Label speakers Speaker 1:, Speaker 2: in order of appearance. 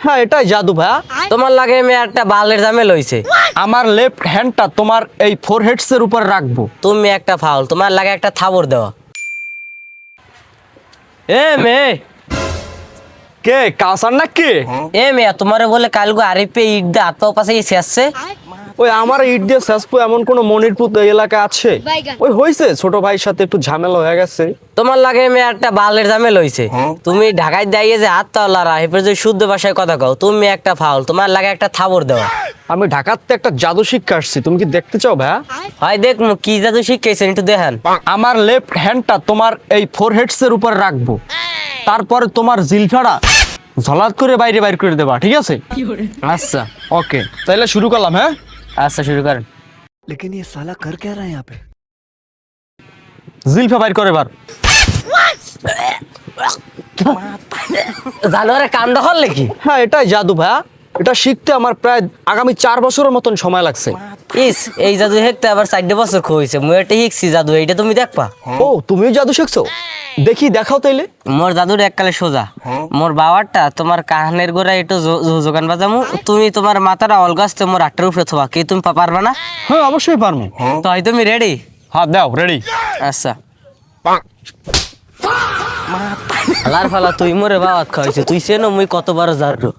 Speaker 1: হ্যাঁ এটাই জাদু ভাইয়া।
Speaker 2: তোমার লাগে মেয়ে একটা বালের ঝামেলা হইছে।
Speaker 1: আমার লেফট হ্যান্ডটা তোমার এই ফোরহেডস এর উপর রাখবো।
Speaker 2: তুমি একটা ফাউল, তোমার লাগে একটা থাবড় দেওয়া। এ মেয়ে,
Speaker 1: কে কাসার না কে?
Speaker 2: এ মেয়ে, তোমারে বলে কালগো আরিফে ইট দে হাত পাও পাশে শেষছে।
Speaker 1: ওই আমার ইট দিয়ে শেষপো এমন কোন মনিরপুর এলাকা আছে? ওই হয়েছে ছোট ভাইয়ের সাথে একটু ঝামেলা হয়ে গেছে।
Speaker 2: তোমার লাগে মেয়ে একটা বালের ঝামেলা হইছে। তুমি ঢাকায় দাঁড়িয়ে যে হাত তাওলা রাহিফের যে শুদ্ধ ভাষায় কথা কও, তুমি একটা ফাউল, তোমার লাগে একটা থাবড় দেওয়া।
Speaker 1: আমি ঢাকাতে একটা জাদু শিক্ষা আসছি, তুমি কি দেখতে চাও ভাইয়া?
Speaker 2: হয় দেখ কি জাদু শিখাইছেন একটু দেখান।
Speaker 1: আমার লেফট হ্যান্ডটা তোমার এই ফোরহেডস এর উপর রাখবো, তারপরে তোমার জিলফাটা ঝলাত করে বাইরে বাইর করে দেবা, ঠিক আছে?
Speaker 2: আচ্ছা
Speaker 1: ওকে, তাহলে শুরু করলাম। হ্যাঁ
Speaker 2: আচ্ছা, শুরু করেন।
Speaker 3: लेकिन ये साला कर क्या रहा है यहाँ पे?
Speaker 1: জিলফা বাইর করে এবার।
Speaker 2: জানোয়ারে কান্দা হল কি?
Speaker 1: হ্যাঁ এটাই জাদু ভাইয়া। এটা শিখতে আমার প্রায় আগামী 4 বছরের মতন সময় লাগছে।
Speaker 2: ইস, এই জাদু হেকতে আবার 4 বছর হইছে। মুই একটা শিখছি জাদু, এইটা তুমি দেখবা।
Speaker 1: ও তুমিও জাদু শিখছো? দেখি দেখাও তাইলে।
Speaker 2: মোর জাদুর এককালে সোজা। মোর বাবারটা তোমার কানের গোড়ায় একটু যোগান বাজামু, তুমি তোমার মাথাটা অলগাছতে মোর আটটার উপরে থবা। কি তুমি পারবা না?
Speaker 1: হ্যাঁ অবশ্যই পারবো।
Speaker 2: তো হয় তুমি রেডি?
Speaker 1: হাত দাও, রেডি।
Speaker 2: আচ্ছা। ফালার ফালা তুই মোরে বাবাত খাওয়াইছে, তুই চেনো মুই কত বড় জারু।